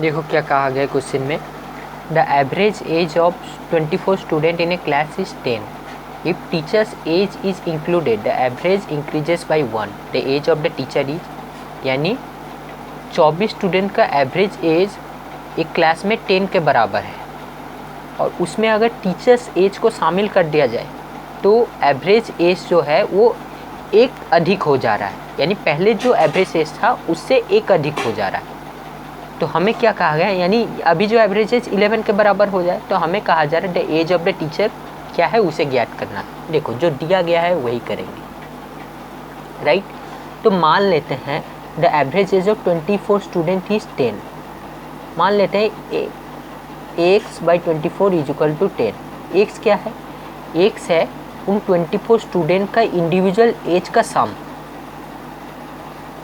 देखो क्या कहा गया क्वेश्चन में, the average age of 24 student in a class is 10. If teachers age is included the average increases by 1. The age of the teacher is, यानी 24 student का average age एक class में 10 के बराबर है, और उसमें अगर टीचर्स एज को शामिल कर दिया जाए तो एवरेज एज जो है वो एक अधिक हो जा रहा है, यानी पहले जो एवरेज एज था उससे एक अधिक हो जा रहा है. तो हमें क्या कहा गया, यानी अभी जो एवरेज एज 11 के बराबर हो जाए तो हमें कहा जा रहा है the age of the teacher क्या है उसे ज्ञात करना है. देखो जो दिया गया है वही करेंगे, राइट. तो मान लेते हैं the average age of 24 student is 10. मान लेते हैं x by 24 is equal to 10. x क्या है, x है उन 24 स्टूडेंट का इंडिविजुअल एज का सम.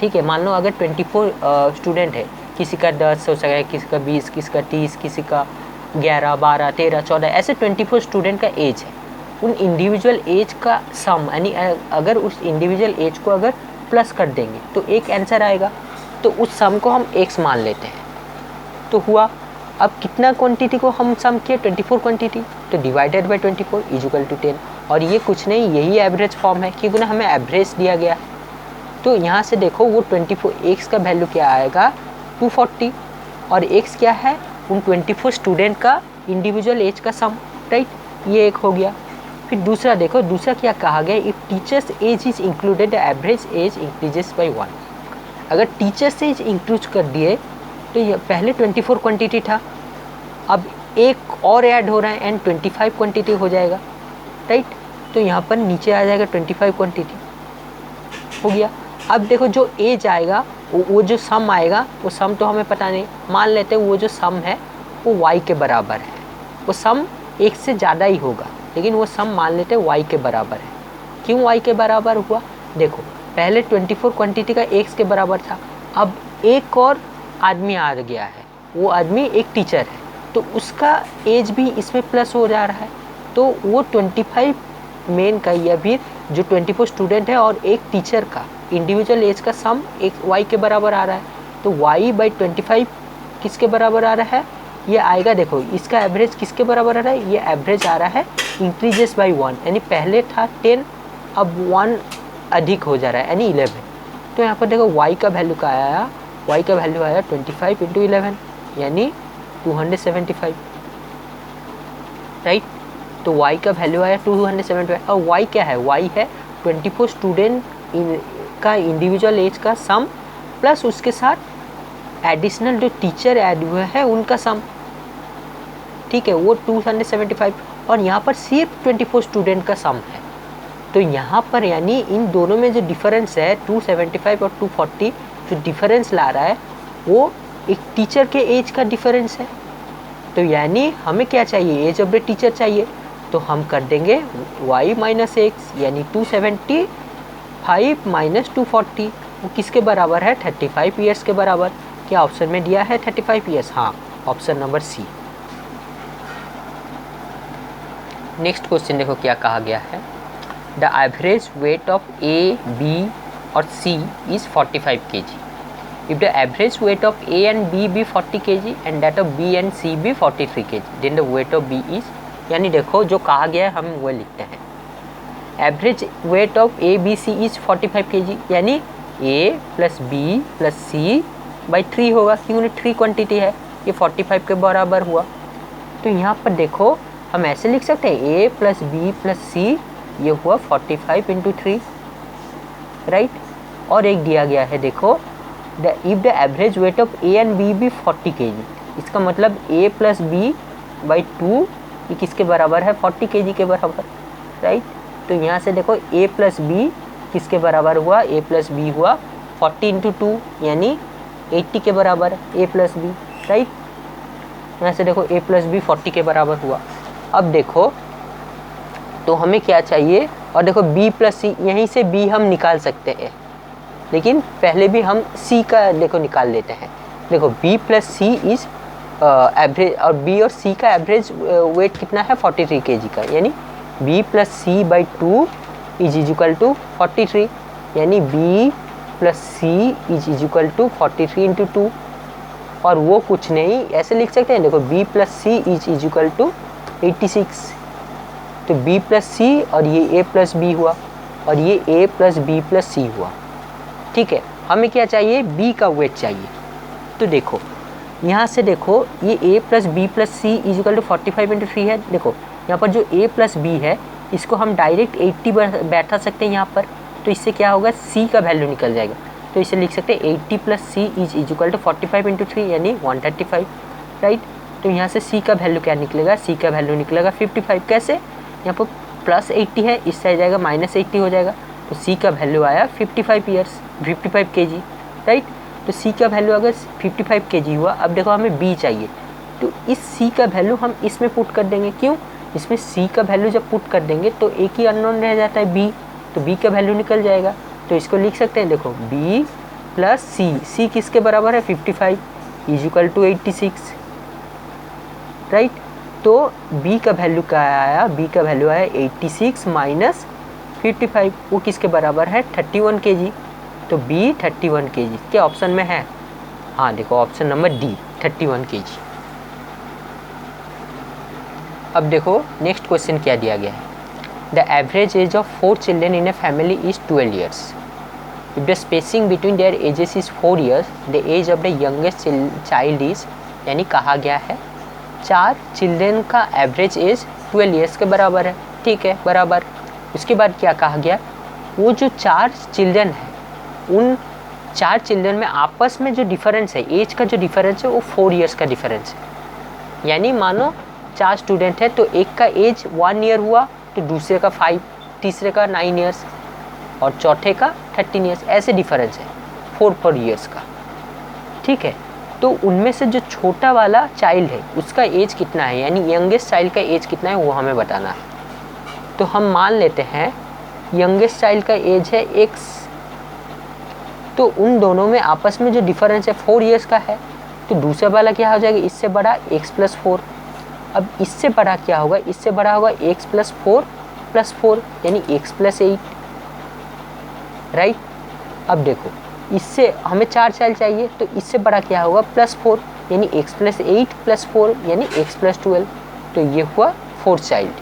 ठीक है, मान लो अगर 24 स्टूडेंट है, किसी का 10 हो सकता है, किसी का 20, किसी का 30, किसी का 11, 12, 13, 14, ऐसे 24 स्टूडेंट का एज है. उन इंडिविजुअल एज का सम, यानी अगर उस इंडिविजुअल एज को अगर प्लस कर देंगे तो एक आंसर आएगा. तो उस सम को हम x मान लेते हैं. तो हुआ, अब कितना क्वांटिटी को हम सम किए, 24 क्वांटिटी, तो divided by 24 is equal to 10. और ये कुछ नहीं, यही एवरेज फॉर्म है, क्योंकि ना हमें एवरेज दिया गया है. तो यहाँ से देखो वो 24 x का वैल्यू क्या आएगा, 240, और x क्या है उन 24 स्टूडेंट का इंडिविजुअल एज का सम, राइट. ये एक हो गया. फिर दूसरा देखो, दूसरा क्या कहा गया, if teachers age is included the average age increases by 1. अगर टीचर्स एज इंक्लूड कर दिए तो ये पहले 24 क्वांटिटी था, अब एक और ऐड हो रहा है एंड 25 क्वांटिटी हो जाएगा, राइट. तो यहाँ पर नीचे आ जाएगा 25 क्वांटिटी हो गया. अब देखो जो एज आएगा वो जो सम आएगा, वो सम तो हमें पता नहीं, मान लेते हैं वो जो सम है वो y के बराबर है. वो सम एक से ज़्यादा ही होगा, लेकिन वो सम मान लेते हैं y के बराबर है. क्यों y के बराबर हुआ, देखो पहले 24 क्वांटिटी का x के बराबर था, अब एक और आदमी आ गया है, वो आदमी एक टीचर है, तो उसका एज भी इसमें प्लस हो जा रहा है. तो वो 25 मेन का या फिर जो 24 स्टूडेंट है और एक टीचर का इंडिविजुअल एज का सम एक y के बराबर आ रहा है. तो y बाई 25 किसके बराबर आ रहा है, ये आएगा, देखो इसका एवरेज किसके बराबर आ रहा है, ये एवरेज आ रहा है इंक्रीजेस बाई 1, यानी पहले था 10 अब 1 अधिक हो जा रहा है, यानी 11. तो यहाँ पर देखो y का वैल्यू का आया, y का वैल्यू आया 25 इंटू 11, यानी 275, राइट. तो y का वैल्यू आया 275, और y क्या है, y है 24 स्टूडेंट का इंडिविजुअल एज का सम प्लस उसके साथ एडिशनल जो टीचर ऐड हुए हैं उनका सम. ठीक है, वो 275, और यहाँ पर सिर्फ 24 स्टूडेंट का सम है. तो यहाँ पर यानी इन दोनों में जो डिफरेंस है 275 और 240, जो डिफरेंस ला रहा है वो एक टीचर के एज का डिफरेंस है. तो यानी हमें क्या चाहिए, एज ऑफ द टीचर चाहिए, तो हम कर देंगे y माइनस एक्स, यानी 275 माइनस 240, वो किसके बराबर है, 35 ईयर्स के बराबर. क्या ऑप्शन में दिया है 35 ईयर्स, हाँ, option number C. Next question देखो क्या कहा गया है, the average weight of A, B और C is 45 kg. If the average weight of A and B be 40 kg and that of B and C be 43 kg, then the weight of B is, यानी देखो जो कहा गया है हम वो लिखते हैं. Average weight of A B C is 45 kg, यानी A plus B plus C by 3 होगा, क्योंकि 3 क्वांटिटी है, ये 45 के बराबर हुआ. तो यहाँ पर देखो हम ऐसे लिख सकते हैं A प्लस बी प्लस सी, ये हुआ 45 इंटू 3, राइट. और एक दिया गया है देखो, if the average weight of A and B be 40 kg, इसका मतलब A प्लस बी बाई 2 ये किसके बराबर है, 40 kg के बराबर, राइट. तो यहाँ से देखो A प्लस बी किसके बराबर हुआ, A प्लस बी हुआ 40 इंटू 2, यानी 80 के बराबर A प्लस बी, राइट. यहाँ से देखो A प्लस बी 40 के बराबर हुआ. अब देखो तो हमें क्या चाहिए, और देखो B प्लस सी, यहीं से B हम निकाल सकते हैं, लेकिन पहले भी हम C का देखो निकाल लेते हैं. देखो B plus C is average, और B और C का एवरेज वेट कितना है 43 kg का, यानी B plus C by 2 is equal to 43, यानी B plus C is equal to 43 into 2, और वो कुछ नहीं, ऐसे लिख सकते हैं, देखो b plus C is equal to 86। तो b प्लस सी और ये a प्लस बी हुआ और ये a प्लस बी प्लस सी हुआ। ठीक है, हमें क्या चाहिए, b का वेट चाहिए। तो देखो यहाँ से देखो ये a plus B plus C is equal to 45 into 3 है। देखो यहाँ पर जो a प्लस बी है इसको हम डायरेक्ट 80 बैठा सकते हैं यहाँ पर। तो इससे क्या होगा, c का वैल्यू निकल जाएगा। तो इसे लिख सकते हैं 80 plus C is equal to 45 into 3 यानी 135, राइट। तो यहाँ से c का वैल्यू क्या निकलेगा, c का वैल्यू निकलेगा 55। कैसे, यहाँ पर प्लस 80 है, इससे आ जाएगा माइनस 80 हो जाएगा। तो c का वैल्यू आया 55 kg, राइट। तो c का वैल्यू अगर 55 kg हुआ, अब देखो हमें b चाहिए। तो इस c का वैल्यू हम इसमें पुट कर देंगे। क्यों, इसमें c का वैल्यू जब पुट कर देंगे तो एक ही अननोन रह जाता है b, तो b का वैल्यू निकल जाएगा। तो इसको लिख सकते हैं, देखो b प्लस c किसके बराबर है, 55 इज इक्वल टू 86, राइट। तो b का वैल्यू क्या आया, b का वैल्यू आया 86 माइनस 55, वो किसके बराबर है, 31 kg। तो b 31 kg क्या ऑप्शन में है, हाँ देखो ऑप्शन नंबर डी 31 kg। अब देखो नेक्स्ट क्वेश्चन क्या दिया गया है, the average age of 4 children in a family is 12 years। If the spacing between their ages is 4 years, the age of the youngest child is, यानी कहा गया है 4 चिल्ड्रेन का एवरेज एज 12 years के बराबर है। ठीक है, बराबर। उसके बाद क्या कहा गया, वो जो 4 चिल्ड्रेन है उन 4 चिल्ड्रेन में आपस में जो डिफरेंस है, एज का जो डिफरेंस है वो 4 years का डिफरेंस है। यानी मानो 4 स्टूडेंट है तो एक का एज 1 year हुआ तो दूसरे का 5, तीसरे का 9 years और चौथे का 13 years, ऐसे डिफरेंस है 4 years का। ठीक है, तो उनमें से जो छोटा वाला चाइल्ड है उसका एज कितना है, यानी यंगेस्ट चाइल्ड का एज कितना है वो हमें बताना है। तो हम मान लेते हैं यंगेस्ट चाइल्ड का एज है x, तो उन दोनों में आपस में जो डिफरेंस है 4 years का है, तो दूसरा वाला क्या हो जाएगा, इससे बड़ा x प्लस 4। अब इससे बड़ा क्या होगा, इससे बड़ा होगा x प्लस 4 प्लस 4 यानी x प्लस 8, राइट। अब देखो इससे हमें 4 चाइल्ड चाहिए, तो इससे बड़ा क्या होगा, प्लस 4 यानी x प्लस 8 प्लस 4 यानी x प्लस 12। तो ये हुआ 4 चाइल्ड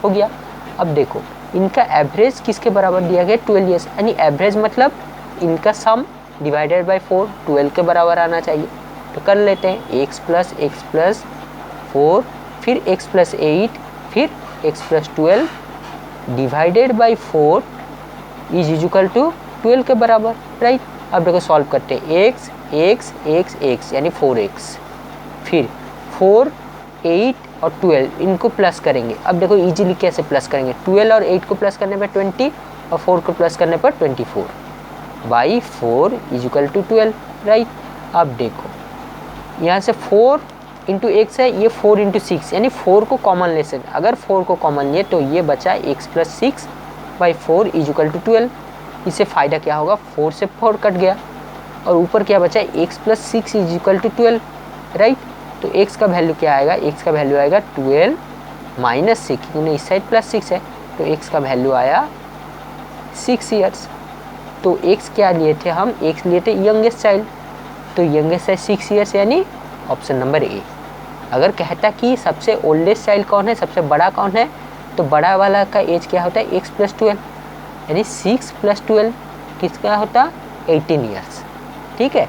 हो गया। अब देखो इनका एवरेज किसके बराबर दिया गया, 12 years, यानी एवरेज मतलब इनका सम डिवाइडेड बाय 4 12 के बराबर आना चाहिए। तो कर लेते हैं, x प्लस 4 फिर x प्लस 8 फिर x plus 12 divided by 4 is equal to 12 के बराबर, राइट। अब देखो सॉल्व करते हैं, x यानी 4x, फिर 4 8 और 12 इनको प्लस करेंगे। अब देखो इजीली कैसे प्लस करेंगे, 12 और 8 को प्लस करने पर 20 और 4 को प्लस करने पर 24 by 4 is equal to 12, right. अब देखो यहाँ से 4 इंटू एक्स है, ये 4 इंटू 6 यानी 4 को कॉमन ले सकते। अगर 4 को कॉमन लिए तो ये बचा x plus 6 by 4 is equal to 12। इससे फ़ायदा क्या होगा, 4 से 4 कट गया और ऊपर क्या बचा, x plus 6 is equal to 12, right. तो x का वैल्यू क्या आएगा, x का वैल्यू आएगा 12 माइनस 6, क्योंकि इस साइड प्लस 6 है, तो x का वैल्यू आया 6 ईयर्स। तो x क्या लिए थे हम, x लिए थे यंगेस्ट चाइल्ड, तो यंगेस्ट चाइल्ड 6 ईयर्स यानी ऑप्शन नंबर ए। अगर कहता कि सबसे ओल्डेस्ट चाइल्ड कौन है, सबसे बड़ा कौन है, तो बड़ा वाला का एज क्या होता है, x प्लस 12 यानी 6 प्लस 12 किसका होता, 18 ईयर्स। ठीक है।